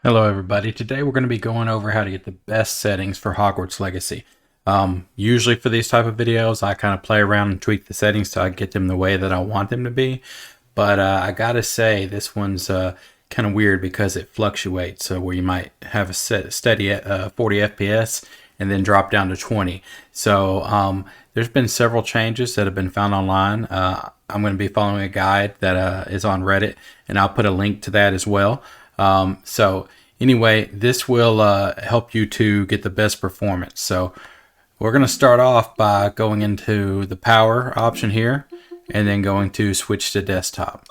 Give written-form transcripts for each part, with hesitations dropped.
Hello everybody. Today we're going to be going over how to get the best settings for Hogwarts Legacy. Usually for these type of videos I kind of play around and tweak the settings so I get them the way that I want them to be. But I gotta say this one's kind of weird because it fluctuates. So where you might have a steady 40 FPS and then drop down to 20. So there's been several changes that have been found online. I'm going to be following a guide that is on Reddit, and I'll put a link to that as well. So anyway, this will help you to get the best performance. So we're going to start off by going into the power option here and then going to switch to desktop.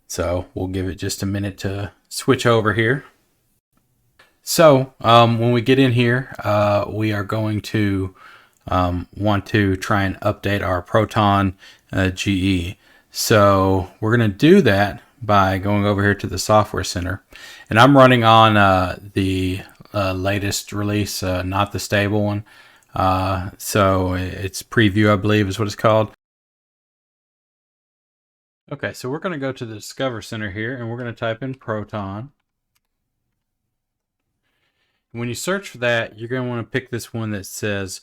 So we'll give it just a minute to switch over here. So when we get in here, we are going to want to try and update our Proton GE. So we're going to do that by going over here to the software center, and I'm running on the latest release, not the stable one. So it's preview, I believe is what it's called. Okay, so we're going to go to the Discover Center here, and we're going to type in Proton. When you search for that, you're going to want to pick this one that says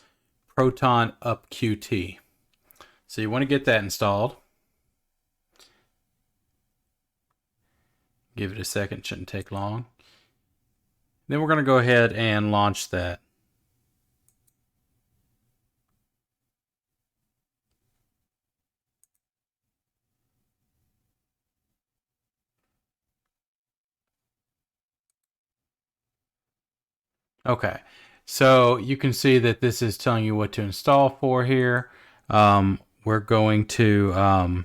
Proton Up QT. So you want to get that installed. Give it a second, shouldn't take long. Then we're going to go ahead and launch that. Okay, so you can see that this is telling you what to install for here. We're going to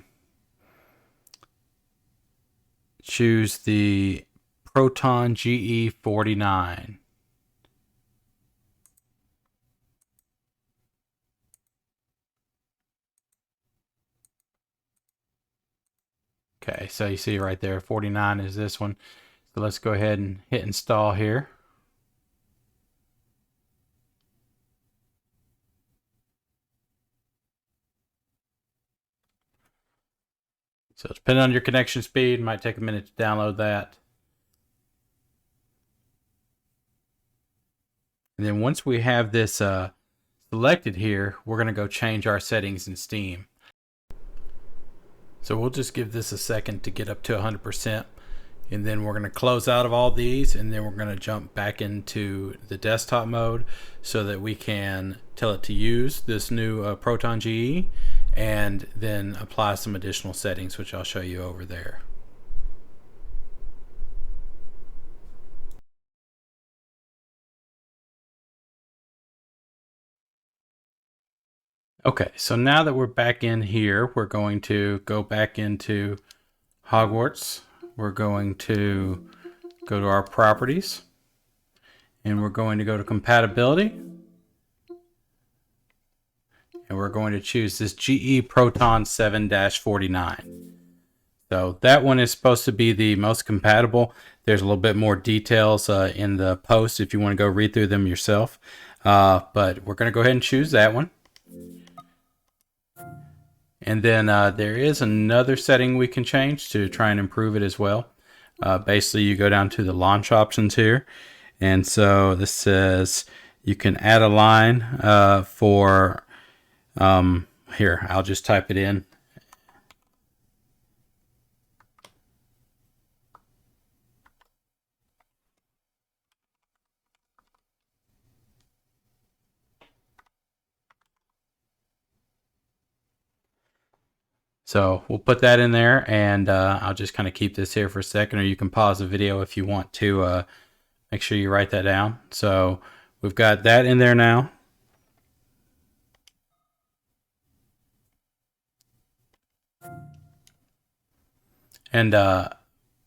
choose the Proton GE 49. Okay, so you see right there, 49 is this one. So let's go ahead and hit install here. So depending on your connection speed, it might take a minute to download that. And then once we have this selected here, we're going to go change our settings in Steam. So we'll just give this a second to get up to 100%. And then we're going to close out of all these, and then we're going to jump back into the desktop mode so that we can tell it to use this new Proton GE and then apply some additional settings, which I'll show you over there. Okay, so now that we're back in here, we're going to go back into Hogwarts. We're going to go to our properties, and we're going to go to compatibility, and we're going to choose this GE Proton 7-49. So that one is supposed to be the most compatible. There's a little bit more details in the post if you want to go read through them yourself. But we're going to go ahead and choose that one. And then there is another setting we can change to try and improve it as well. Basically, you go down to the launch options here. And so this says you can add a line for, here, I'll just type it in. So we'll put that in there, and I'll just kind of keep this here for a second, or you can pause the video if you want to make sure you write that down. So we've got that in there now. And one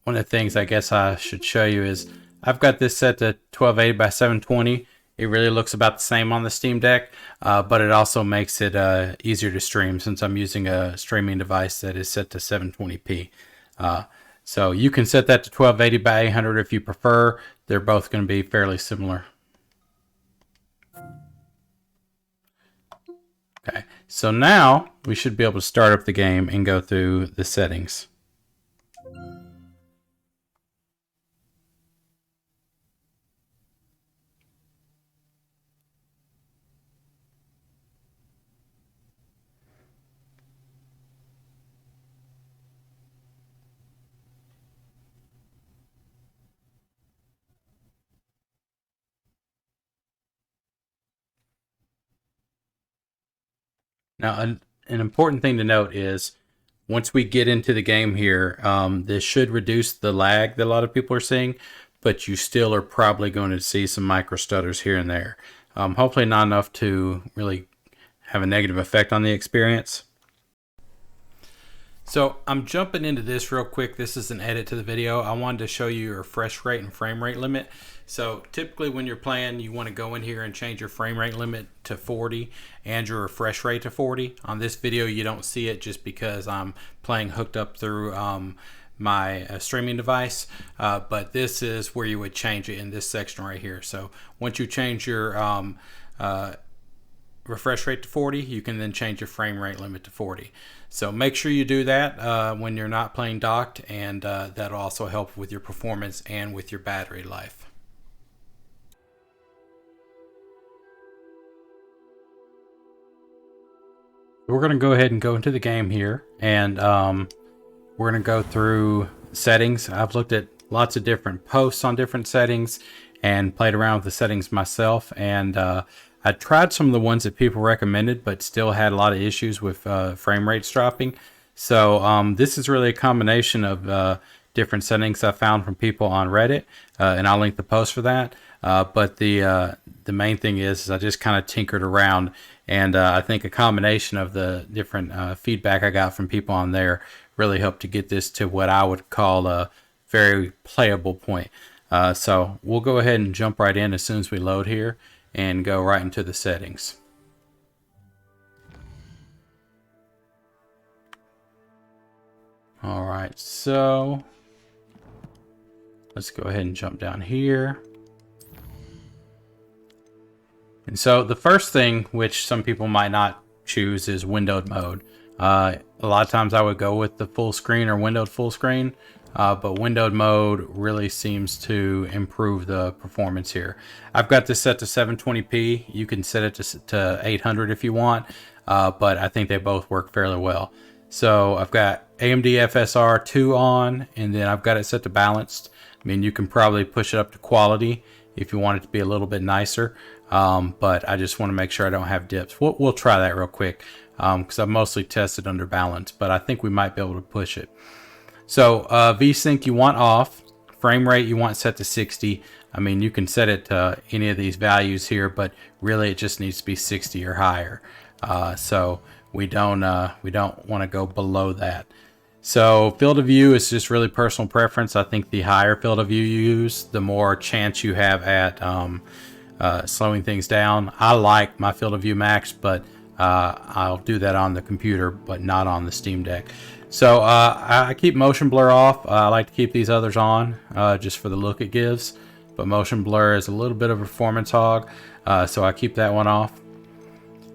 of the things I guess I should show you is I've got this set to 1280 by 720. It really looks about the same on the Steam Deck, but it also makes it easier to stream since I'm using a streaming device that is set to 720p. So you can set that to 1280 by 800 if you prefer. They're both going to be fairly similar. Okay, so now we should be able to start up the game and go through the settings. Now, an important thing to note is once we get into the game here, this should reduce the lag that a lot of people are seeing, but you still are probably going to see some micro stutters here and there. Hopefully not enough to really have a negative effect on the experience. So I'm jumping into this real quick. This is an edit to the video. I wanted to show you your refresh rate and frame rate limit. So typically when you're playing, you want to go in here and change your frame rate limit to 40 and your refresh rate to 40. On this video, you don't see it just because I'm playing hooked up through my streaming device, but this is where you would change it in this section right here. So once you change your refresh rate to 40, you can then change your frame rate limit to 40. So make sure you do that when you're not playing docked, and that'll also help with your performance and with your battery life. We're going to go ahead and go into the game here, and we're going to go through settings. I've looked at lots of different posts on different settings and played around with the settings myself, and I tried some of the ones that people recommended, but still had a lot of issues with frame rates dropping. So this is really a combination of different settings I found from people on Reddit, and I'll link the post for that. But the main thing is I just kind of tinkered around, and I think a combination of the different feedback I got from people on there really helped to get this to what I would call a very playable point. So we'll go ahead and jump right in as soon as we load here and go right into the settings. All right, so let's go ahead and jump down here. And so the first thing, which some people might not choose, is windowed mode. A lot of times I would go with the full screen or windowed full screen, but windowed mode really seems to improve the performance here. I've got this set to 720p. You can set it to 800 if you want, but I think they both work fairly well. So I've got AMD FSR 2 on, and then I've got it set to balanced. I mean, you can probably push it up to quality if you want it to be a little bit nicer, but I just want to make sure I don't have dips. We'll try that real quick because I've mostly tested under balance, but I think we might be able to push it. So VSync you want off, frame rate you want set to 60. I mean, you can set it to any of these values here, but really it just needs to be 60 or higher. So we don't want to go below that. So field of view is just really personal preference. I think the higher field of view you use, the more chance you have at slowing things down. I like my field of view max, but I'll do that on the computer, but not on the Steam Deck. So I keep motion blur off. I like to keep these others on just for the look it gives, but motion blur is a little bit of a performance hog, so I keep that one off.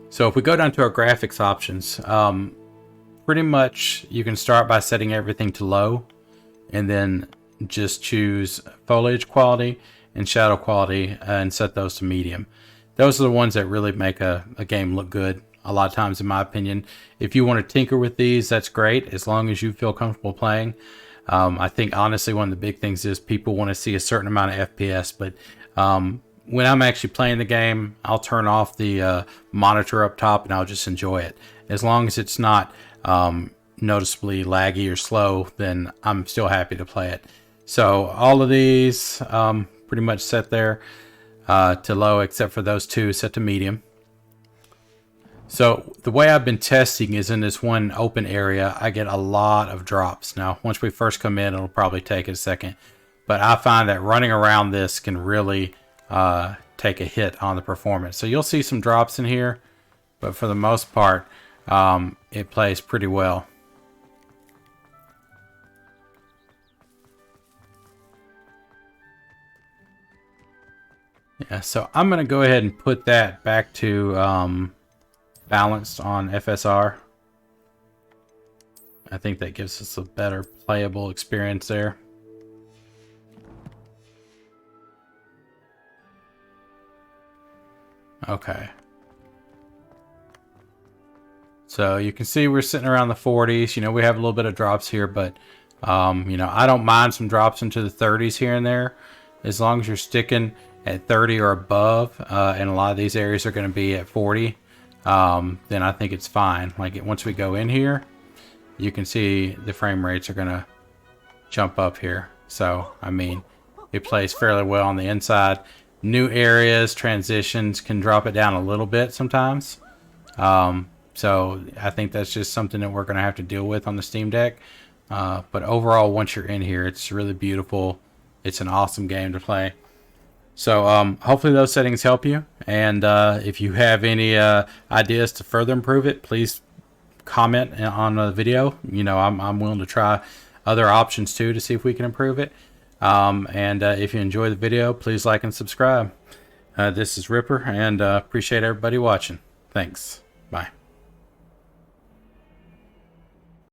So if we go down to our graphics options, pretty much you can start by setting everything to low and then just choose foliage quality and shadow quality and set those to medium. Those are the ones that really make a game look good a lot of times, in my opinion. If you want to tinker with these, that's great, as long as you feel comfortable playing. I think honestly one of the big things is people want to see a certain amount of FPS, but when I'm actually playing the game, I'll turn off the monitor up top and I'll just enjoy it. As long as it's not noticeably laggy or slow, then I'm still happy to play it. So all of these pretty much set there to low, except for those two set to medium. So the way I've been testing is in this one open area, I get a lot of drops. Now, once we first come in, it'll probably take a second, but I find that running around this can really take a hit on the performance. So you'll see some drops in here, but for the most part, it plays pretty well. Yeah, so I'm going to go ahead and put that back to balanced on FSR. I think that gives us a better playable experience there. Okay. So you can see we're sitting around the 40s. You know, we have a little bit of drops here, but you know, I don't mind some drops into the 30s here and there, as long as you're sticking at 30 or above, and a lot of these areas are going to be at 40. then I think it's fine. Like once we go in here, you can see the frame rates are gonna jump up here. So I mean, it plays fairly well on the inside. New areas, transitions can drop it down a little bit sometimes. So I think that's just something that we're gonna have to deal with on the Steam Deck. But overall, once you're in here, it's really beautiful. It's an awesome game to play. So hopefully those settings help you. And if you have any ideas to further improve it, please comment on the video. You know, I'm willing to try other options too to see if we can improve it. And if you enjoy the video, please like and subscribe. This is Ripper, and appreciate everybody watching. Thanks. Bye.